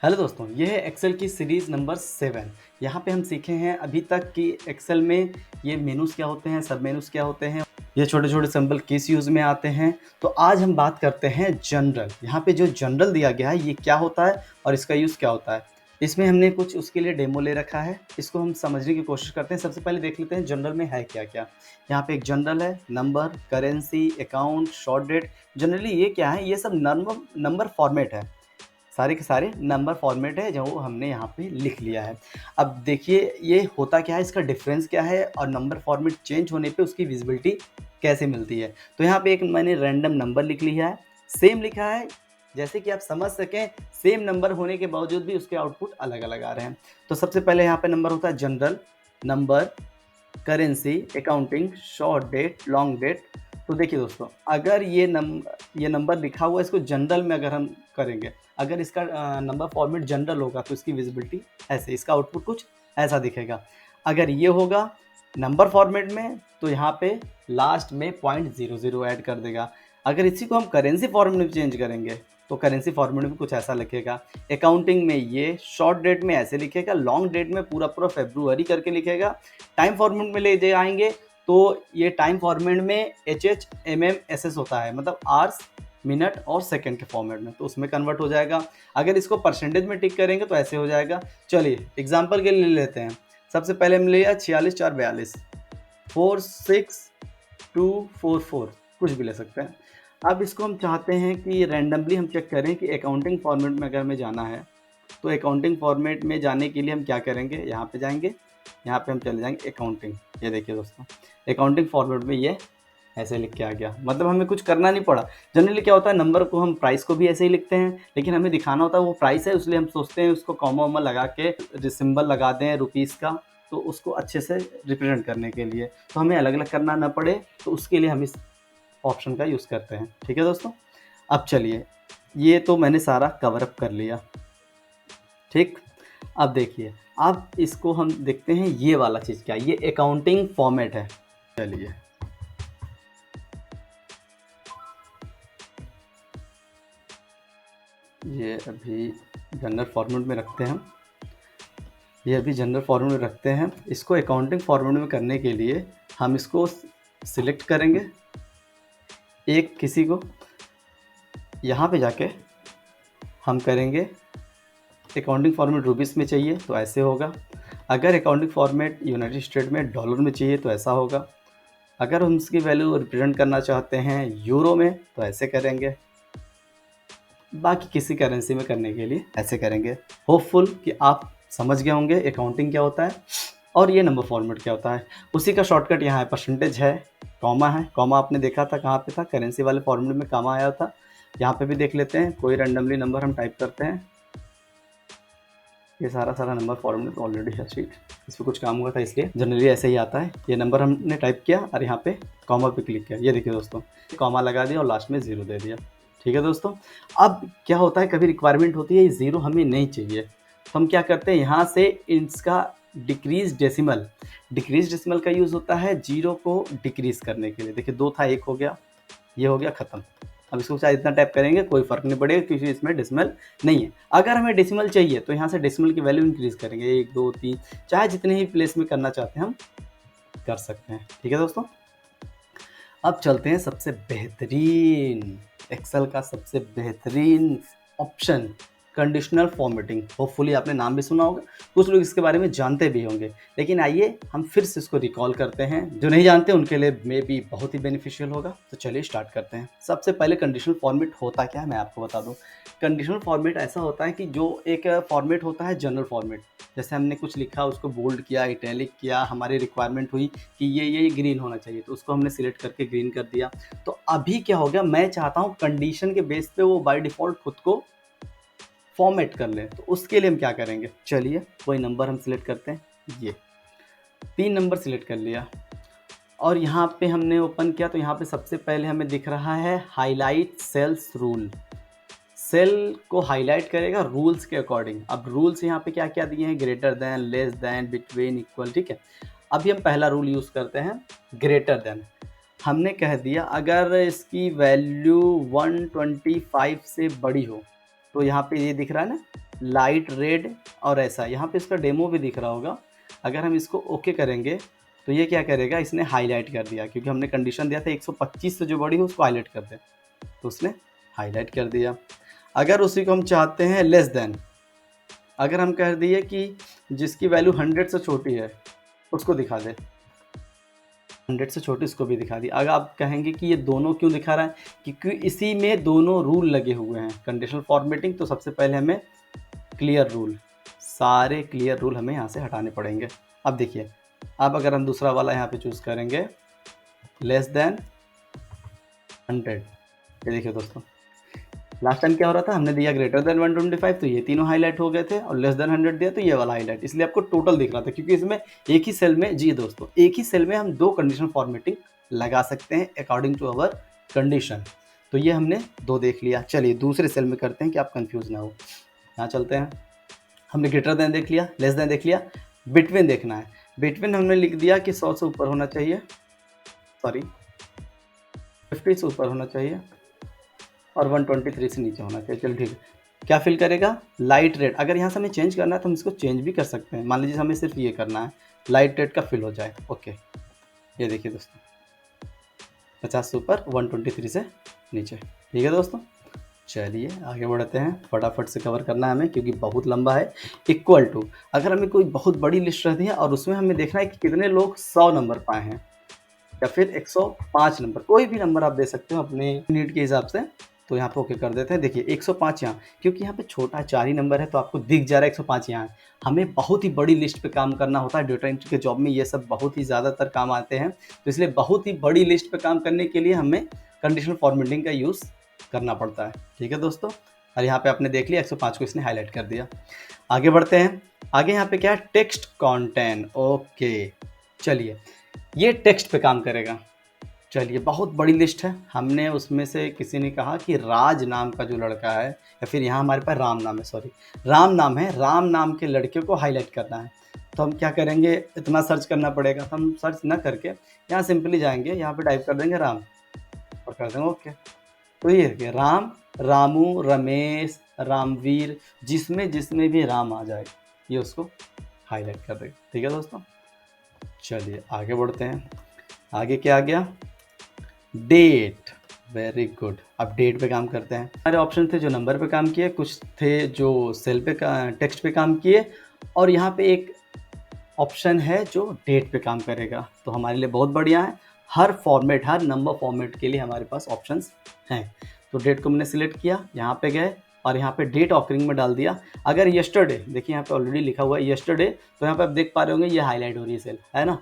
Hello दोस्तों, ये है एक्सेल की सीरीज़ नंबर 7। यहाँ पे हम सीखे हैं अभी तक कि एक्सेल में ये मेनूज़ क्या होते हैं, सब मेनूज़ क्या होते हैं, ये छोटे-छोटे सिंबल किस यूज़ में आते हैं। तो आज हम बात करते हैं जनरल। यहाँ पे जो जनरल दिया गया है ये क्या होता है और इसका यूज़ क्या होता है। इसमें हमने कुछ उसके लिए डेमो ले रखा है, इसको हम समझने की कोशिश करते हैं। सबसे पहले देख लेते हैं जनरल में है क्या-क्या। यहाँ पे एक जनरल है, number, currency, account, short date. Generally ये क्या है, ये सब नंबर फॉर्मेट है। सारे के सारे नंबर फॉर्मेट है जो हमने यहाँ पे लिख लिया है। अब देखिए ये होता क्या है, इसका डिफ़रेंस क्या है और नंबर फॉर्मेट चेंज होने पे उसकी विज़िबिलिटी कैसे मिलती है। तो यहाँ पे एक मैंने रैंडम नंबर लिख लिया है, सेम लिखा है, जैसे कि आप समझ सकें सेम नंबर होने के बावजूद भी उसके आउटपुट अलग-अलग आ रहे हैं। तो सबसे पहले यहाँ पे नंबर होता है general, number, currency, accounting, short date, long date. तो देखिए दोस्तों, अगर ये नंबर लिखा हुआ है, इसको जनरल में अगर हम करेंगे, अगर इसका नंबर फॉर्मेट जनरल होगा तो इसकी विजिबिलिटी ऐसे, इसका आउटपुट कुछ ऐसा दिखेगा। अगर ये होगा नंबर फॉर्मेट में तो यहाँ पे लास्ट में 0.00 ऐड कर देगा। अगर इसी को हम करेंसी फॉर्मेट में चेंज करेंगे तो करेंसी फॉर्मेट में कुछ ऐसा लिखेगा। अकाउंटिंग में ये, शॉर्ट डेट में ऐसे लिखेगा, लॉन्ग डेट में पूरा फ़ेब्रुअरी करके लिखेगा। टाइम फॉर्मेट में ले जाएँगे तो ये टाइम फॉर्मेट में HH, MM, SS होता है, मतलब आवर्स, मिनट और सेकंड के फॉर्मेट में, तो उसमें कन्वर्ट हो जाएगा। अगर इसको परसेंटेज में टिक करेंगे तो ऐसे हो जाएगा। चलिए एग्जांपल के लिए ले लेते हैं। सबसे पहले हमने लिया 46 4 42, 46244, कुछ भी ले सकते हैं। अब इसको हम चाहते हैं कि रैंडमली हम चेक करें कि अकाउंटिंग फॉर्मेट में अगर हमें जाना है तो अकाउंटिंग फॉर्मेट में जाने के लिए हम क्या करेंगे, यहाँ पे जाएंगे, यहाँ पे हम चले जाएंगे अकाउंटिंग। ये देखिए दोस्तों, अकाउंटिंग फॉर्मेट में ये ऐसे लिख के आ गया, मतलब हमें कुछ करना नहीं पड़ा। जनरली क्या होता है, नंबर को हम प्राइस को भी ऐसे ही लिखते हैं, लेकिन हमें दिखाना होता है वो प्राइस है, इसलिए हम सोचते हैं उसको कॉमा वॉमा लगा के सिंबल लगा दें रुपीज़ का, तो उसको अच्छे से रिप्रेजेंट करने के लिए, तो हमें अलग अलग करना ना पड़े, तो उसके लिए हम इस ऑप्शन का यूज़ करते हैं। ठीक है दोस्तों, अब चलिए, ये तो मैंने सारा कवर अप कर लिया। ठीक, अब देखिए, अब इसको हम देखते हैं ये वाला चीज़ क्या है, ये अकाउंटिंग फॉर्मेट है। चलिए, ये अभी जनरल फॉर्मेट में रखते हैं हम, ये अभी जनरल फॉर्मेट में रखते हैं। इसको अकाउंटिंग फॉर्मेट में करने के लिए हम इसको सिलेक्ट करेंगे, एक किसी को, यहाँ पे जाके हम करेंगे अकाउंटिंग फॉर्मेट रुपीस में चाहिए तो ऐसे होगा। अगर अकाउंटिंग फॉर्मेट यूनाइटेड स्टेट में डॉलर में चाहिए तो ऐसा होगा। अगर हम इसकी वैल्यू रिप्रेजेंट करना चाहते हैं यूरो में तो ऐसे करेंगे। बाकी किसी करेंसी में करने के लिए ऐसे करेंगे। होपफुल कि आप समझ गए होंगे अकाउंटिंग क्या होता है और ये नंबर फॉर्मेट क्या होता है। उसी का शॉर्टकट यहाँ है, परसेंटेज है, कॉमा है। कॉमा आपने देखा था कहाँ पे था, करेंसी वाले फॉर्मेट में कॉमा आया था। यहाँ पे भी देख लेते हैं, कोई रैंडमली नंबर हम टाइप करते हैं। ये सारा नंबर फॉर्मेट में ऑलरेडी है शीट, इस पर कुछ काम हुआ था इसलिए जनरली ऐसे ही आता है। ये नंबर हमने टाइप किया और यहाँ पे कॉमा पे क्लिक किया, ये देखिए दोस्तों, कॉमा लगा दिया और लास्ट में 0 दे दिया। ठीक है दोस्तों, अब क्या होता है, कभी रिक्वायरमेंट होती है ये 0 हमें नहीं चाहिए, तो हम क्या करते हैं, यहाँ से इसका डिक्रीज डेसिमल का यूज़ होता है 0 को डिक्रीज करने के लिए। देखिए 2 था, 1 हो गया, ये हो गया ख़त्म। अब इसको चाहे इतना टाइप करेंगे कोई फ़र्क नहीं पड़ेगा क्योंकि इसमें डेसिमल नहीं है। अगर हमें डेसिमल चाहिए तो यहाँ से डेसिमल की वैल्यू इंक्रीज़ करेंगे, 1 2 3, चाहे जितने ही प्लेस में करना चाहते हैं हम कर सकते हैं। ठीक है दोस्तों, अब चलते हैं सबसे बेहतरीन, एक्सेल का सबसे बेहतरीन ऑप्शन, कंडीशनल फॉर्मेटिंग। होपफुली आपने नाम भी सुना होगा, कुछ लोग इसके बारे में जानते भी होंगे, लेकिन आइए हम फिर से इसको रिकॉल करते हैं। जो नहीं जानते उनके लिए मे बी बहुत ही बेनिफिशियल होगा। तो चलिए स्टार्ट करते हैं। सबसे पहले कंडीशनल फॉर्मेट होता क्या है मैं आपको बता दूं। कंडीशनल फॉर्मेट ऐसा होता है कि जो एक फॉर्मेट होता है जनरल फॉर्मेट, जैसे हमने कुछ लिखा उसको बोल्ड किया, इटैलिक किया, हमारी रिक्वायरमेंट हुई कि ये ग्रीन होना चाहिए तो उसको हमने सिलेक्ट करके ग्रीन कर दिया। तो अभी क्या हो गया, मैं चाहता हूँ कंडीशन के बेस पे वो बाय डिफ़ॉल्ट खुद को फॉर्मेट कर लें, तो उसके लिए हम क्या करेंगे, चलिए कोई नंबर हम सिलेक्ट करते हैं। ये 3 नंबर सिलेक्ट कर लिया और यहाँ पे हमने ओपन किया तो यहाँ पे सबसे पहले हमें दिख रहा है हाईलाइट सेल्स रूल। सेल को हाईलाइट करेगा रूल्स के अकॉर्डिंग। अब रूल्स यहाँ पे क्या क्या दिए हैं, greater than, less than, between, equal. ठीक है, अभी हम पहला रूल यूज़ करते हैं, ग्रेटर देन। हमने कह दिया अगर इसकी वैल्यू 125 से बड़ी हो, तो यहाँ पे ये दिख रहा है ना, लाइट रेड और ऐसा, यहाँ पे इसका डेमो भी दिख रहा होगा। अगर हम इसको ओके करेंगे तो ये क्या करेगा, इसने हाईलाइट कर दिया, क्योंकि हमने कंडीशन दिया था 125 से जो बड़ी हो उसको हाईलाइट कर दे, तो उसने हाईलाइट कर दिया। अगर उसी को हम चाहते हैं लेस देन, अगर हम कह दिए कि जिसकी वैल्यू 100 से छोटी है उसको दिखा दे, 100 से छोटी इसको भी दिखा दी। अगर आप कहेंगे कि ये दोनों क्यों दिखा रहा है, क्योंकि इसी में दोनों रूल लगे हुए हैं, कंडीशनल फॉर्मेटिंग। तो सबसे पहले हमें क्लियर रूल, सारे क्लियर रूल हमें यहाँ से हटाने पड़ेंगे। अब देखिए, अब अगर हम दूसरा वाला यहाँ पे चूज़ करेंगे लेस देन 100, ये देखिए दोस्तों, लास्ट टाइम क्या हो रहा था, हमने दिया ग्रेटर देन 125 तो ये तीनों हाईलाइट हो गए थे, और लेस देन 100 दिया तो ये वाला हाईलाइट, इसलिए आपको टोटल दिख रहा था, क्योंकि इसमें एक ही सेल में, जी दोस्तों, एक ही सेल में हम दो कंडीशन फॉर्मेटिंग लगा सकते हैं अकॉर्डिंग टू अवर कंडीशन। तो ये हमने दो देख लिया। चलिए दूसरे सेल में करते हैं कि आप कंफ्यूज ना हो। यहाँ चलते हैं, हमने ग्रेटर देन देख लिया, लेस देन देख लिया, बिटवीन देखना है। बिटवीन हमने लिख दिया कि 100 से ऊपर होना चाहिए, सॉरी 50 से ऊपर होना चाहिए, और 123 से नीचे होना चाहिए। चलो ठीक है, क्या फिल करेगा, लाइट रेड। अगर यहाँ से हमें चेंज करना है तो हम इसको चेंज भी कर सकते हैं। मान लीजिए हमें सिर्फ ये करना है, लाइट रेड का फिल हो जाए। ओके, ये देखिए दोस्तों, 50 से ऊपर, 123 से नीचे। ठीक है दोस्तों, चलिए आगे बढ़ते हैं, फटाफट से कवर करना है हमें क्योंकि बहुत लंबा है। इक्वल टू, अगर हमें कोई बहुत बड़ी लिस्ट रहती है और उसमें हमें देखना है कि कितने लोग 100 नंबर पाए हैं या फिर 105 नंबर, कोई भी नंबर आप दे सकते हो अपने नीड के हिसाब से। तो यहाँ पे ओके कर देते हैं। देखिए 105 यहाँ, क्योंकि यहाँ पे छोटा 4 ही नंबर है तो आपको दिख जा रहा है 105 यहाँ है। हमें बहुत ही बड़ी लिस्ट पे काम करना होता है, डेटा एंट्री के जॉब में ये सब बहुत ही ज़्यादातर काम आते हैं। तो इसलिए बहुत ही बड़ी लिस्ट पे काम करने के लिए हमें कंडीशनल फॉर्मेटिंग का यूज़ करना पड़ता है। ठीक है दोस्तों, और यहाँ पे आपने देख लिया 105 को इसने हाईलाइट कर दिया। आगे बढ़ते हैं, आगे यहाँ पे क्या है, टेक्स्ट कंटेंट। ओके, चलिए ये टेक्स्ट पे काम करेगा। चलिए बहुत बड़ी लिस्ट है, हमने उसमें से किसी ने कहा कि राज नाम का जो लड़का है, या फिर यहाँ हमारे पास राम नाम है, सॉरी राम नाम है, राम नाम के लड़के को हाईलाइट करना है। तो हम क्या करेंगे, इतना सर्च करना पड़ेगा, तो हम सर्च ना करके यहाँ सिंपली जाएंगे, यहाँ पे टाइप कर देंगे राम और कर देंगे ओके। तो ये देखिए राम, रामू, रमेश, रामवीर, जिसमें जिसमें भी राम आ जाए ये उसको हाईलाइट कर देगा। ठीक है दोस्तों, चलिए आगे बढ़ते हैं। आगे क्या आ गया, डेट। वेरी गुड, अब डेट पे काम करते हैं। हमारे ऑप्शन थे जो नंबर पे काम किए, कुछ थे जो सेल पे टेक्स्ट पे काम किए, और यहाँ पे एक ऑप्शन है जो डेट पे काम करेगा। तो हमारे लिए बहुत बढ़िया है, हर फॉर्मेट, हर नंबर फॉर्मेट के लिए हमारे पास ऑप्शंस हैं। तो डेट को मैंने सिलेक्ट किया, यहाँ पे गए और यहाँ पे डेट ऑकरिंग में डाल दिया। अगर यस्टरडे, देखिए यहाँ पे ऑलरेडी लिखा हुआ है यस्टरडे, तो यहाँ पे आप देख पा रहे होंगे ये हाईलाइट हो रही है सेल, है ना।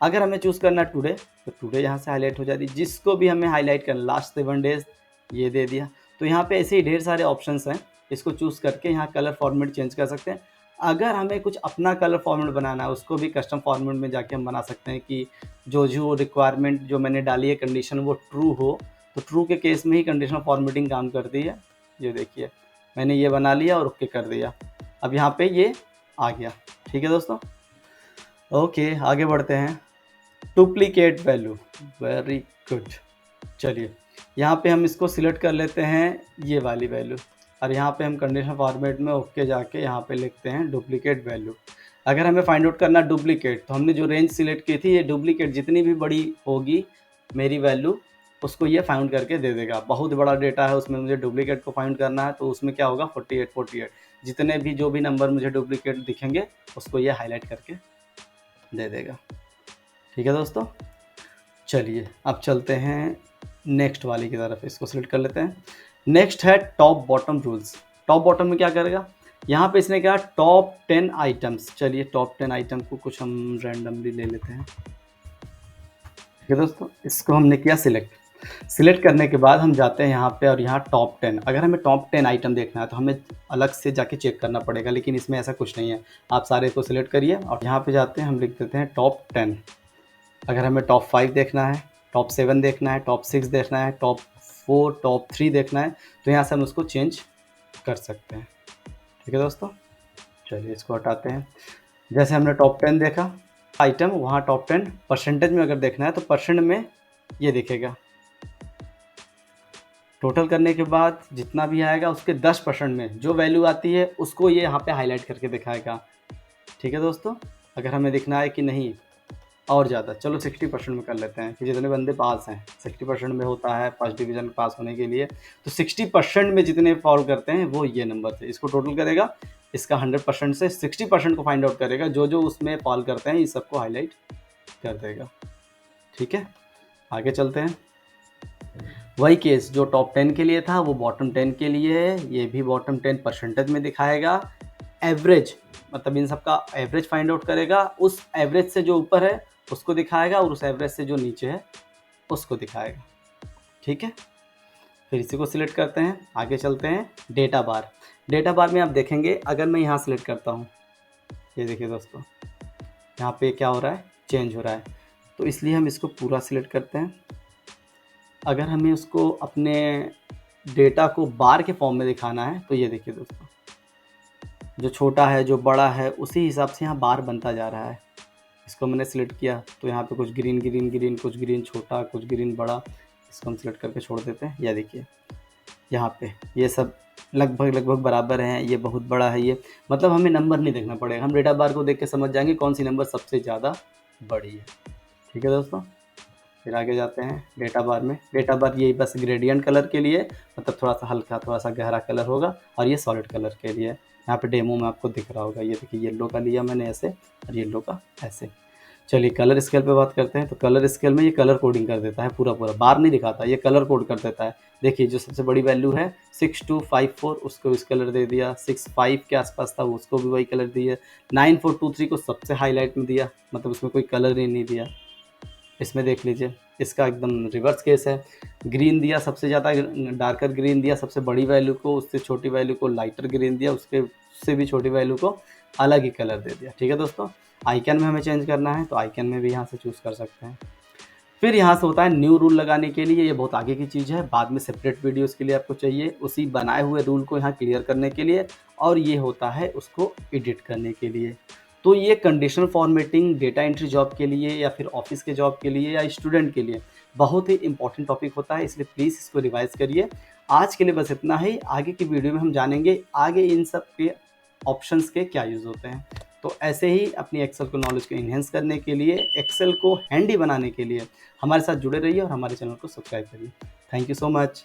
अगर हमें चूज़ करना है टुडे, तो टुडे यहाँ से हाईलाइट हो जाती है। जिसको भी हमें हाईलाइट करना, लास्ट 7 डेज, ये दे दिया। तो यहाँ पे ऐसे ही ढेर सारे ऑप्शंस हैं, इसको चूज़ करके यहाँ कलर फॉर्मेट चेंज कर सकते हैं। अगर हमें कुछ अपना कलर फॉर्मेट बनाना है, उसको भी कस्टम फॉर्मेट में जाके हम बना सकते हैं कि जो जो रिक्वायरमेंट जो मैंने डाली है कंडीशन वो ट्रू हो। तो ट्रू के केस में ही कंडीशनल फॉर्मेटिंग काम करती है। ये देखिए मैंने ये बना लिया और ओके कर दिया, अब यहाँ पे ये आ गया। ठीक है दोस्तों, ओके आगे बढ़ते हैं। Duplicate value, very good. चलिए यहाँ पे हम इसको सिलेक्ट कर लेते हैं, ये वाली वैल्यू, और यहाँ पे हम कंडीशनल फॉर्मेट में ओके जाके यहाँ पे लिखते हैं डुप्लीकेट वैल्यू। अगर हमें फाइंड आउट करना डुप्लीकेट, तो हमने जो रेंज सिलेक्ट की थी, ये डुप्लीकेट जितनी भी बड़ी होगी मेरी वैल्यू, उसको ये फाइंड करके दे देगा। बहुत बड़ा डेटा है उसमें मुझे डुप्लीकेट को फाइंड करना है, तो उसमें क्या होगा 48 जितने भी जो भी नंबर मुझे डुप्लीकेट दिखेंगे उसको ये हाईलाइट करके दे देगा। ठीक है दोस्तों, चलिए अब चलते हैं नेक्स्ट वाली की तरफ, इसको सिलेक्ट कर लेते हैं। नेक्स्ट है top bottom rules. Top bottom में क्या करेगा, यहाँ पे इसने कहा टॉप 10 आइटम्स। चलिए टॉप 10 आइटम को कुछ हम रैंडमली ले लेते हैं। ठीक है दोस्तों, इसको हमने किया सिलेक्ट। सिलेक्ट करने के बाद हम जाते हैं यहाँ पे, और यहाँ टॉप 10, अगर हमें टॉप 10 आइटम देखना है तो हमें अलग से जाके चेक करना पड़ेगा, लेकिन इसमें ऐसा कुछ नहीं है। आप सारे को सिलेक्ट करिए और यहाँ पे जाते हैं, हम लिख देते हैं टॉप 10। अगर हमें टॉप 5 देखना है, टॉप 7 देखना है, टॉप 6 देखना है, टॉप 4, टॉप 3 देखना है, तो यहाँ से हम उसको चेंज कर सकते हैं। ठीक है दोस्तों, चलिए इसको हटाते हैं। जैसे हमने टॉप 10 देखा आइटम, वहाँ टॉप 10 परसेंटेज में अगर देखना है तो परसेंट में ये दिखेगा। टोटल करने के बाद जितना भी आएगा उसके 10% में जो वैल्यू आती है उसको ये यहाँ पे हाईलाइट करके दिखाएगा। ठीक है दोस्तों, अगर हमें दिखना है कि नहीं और ज़्यादा, चलो 60% में कर लेते हैं कि जितने बंदे पास हैं 60% में होता है फर्स्ट डिवीज़न पास होने के लिए, तो 60% में जितने फॉल करते हैं वो ये नंबर थे। इसको टोटल करेगा, इसका 100% से 60% को फाइंड आउट करेगा, जो जो उसमें फॉल करते हैं इस सबको हाईलाइट कर देगा। ठीक है, आगे चलते हैं। वही केस जो टॉप 10 के लिए था वो बॉटम 10 के लिए है, ये भी बॉटम 10 परसेंटेज में दिखाएगा। एवरेज मतलब इन सब का एवरेज फाइंड आउट करेगा, उस एवरेज से जो ऊपर है उसको दिखाएगा और उस एवरेज से जो नीचे है उसको दिखाएगा। ठीक है, फिर इसी को सिलेक्ट करते हैं, आगे चलते हैं। डेटा बार, डेटा बार में आप देखेंगे अगर मैं यहाँ सिलेक्ट करता हूँ, ये देखिए दोस्तों यहाँ पे क्या हो रहा है, चेंज हो रहा है, तो इसलिए हम इसको पूरा सिलेक्ट करते हैं। अगर हमें उसको अपने डेटा को बार के फॉर्म में दिखाना है तो ये देखिए दोस्तों, जो छोटा है जो बड़ा है उसी हिसाब से यहाँ बार बनता जा रहा है। इसको मैंने सिलेक्ट किया तो यहाँ पे कुछ ग्रीन ग्रीन ग्रीन, कुछ ग्रीन छोटा, कुछ ग्रीन बड़ा, इसको हम सिलेक्ट करके छोड़ देते हैं। या देखिए यहाँ पे ये सब लगभग लगभग बराबर हैं, ये बहुत बड़ा है, ये मतलब हमें नंबर नहीं देखना पड़ेगा, हम डेटा बार को देख के समझ जाएंगे कौन सी नंबर सबसे ज़्यादा बड़ी है। ठीक है दोस्तों, फिर आगे जाते हैं डेटा बार में। डेटा बार यही बस ग्रेडियंट कलर के लिए, मतलब थोड़ा सा हल्का थोड़ा सा गहरा कलर होगा, और ये सॉलिड कलर के लिए। यहाँ पे डेमो में आपको दिख रहा होगा, ये देखिए येलो का लिया मैंने ऐसे और येलो का ऐसे। चलिए कलर स्केल पे बात करते हैं। तो कलर स्केल में ये कलर कोडिंग कर देता है, पूरा पूरा बार नहीं दिखाता, ये कलर कोड कर देता है। देखिए जो सबसे बड़ी वैल्यू है 6254 उसको इस कलर दे दिया, 65 के आसपास था उसको भी वही कलर दिया, 9423 को सबसे हाईलाइट में दिया, मतलब उसमें कोई कलर ही नहीं दिया। इसमें देख लीजिए इसका एकदम रिवर्स केस है, ग्रीन दिया सबसे ज़्यादा डार्कर ग्रीन दिया सबसे बड़ी वैल्यू को, उससे छोटी वैल्यू को लाइटर ग्रीन दिया, उससे भी छोटी वैल्यू को अलग ही कलर दे दिया। ठीक है दोस्तों, आइकन में हमें चेंज करना है तो आइकन में भी यहाँ से चूज़ कर सकते हैं। फिर यहाँ से होता है न्यू रूल लगाने के लिए, ये बहुत आगे की चीज़ है, बाद में सेपरेट वीडियोस के लिए आपको चाहिए उसी बनाए हुए रूल को यहाँ क्लियर करने के लिए, और ये होता है उसको एडिट करने के लिए। तो ये conditional formatting data entry job के लिए या फिर ऑफिस के जॉब के लिए या स्टूडेंट के लिए बहुत ही इंपॉर्टेंट टॉपिक होता है, इसलिए प्लीज़ इसको रिवाइज करिए। आज के लिए बस इतना ही, आगे की वीडियो में हम जानेंगे आगे इन सब के ऑप्शंस के क्या यूज़ होते हैं। तो ऐसे ही अपनी एक्सेल को नॉलेज को इन्हेंस करने के लिए, एक्सेल को हैंडी बनाने के लिए हमारे साथ जुड़े रहिए और हमारे चैनल को सब्सक्राइब करिए। Thank you so much.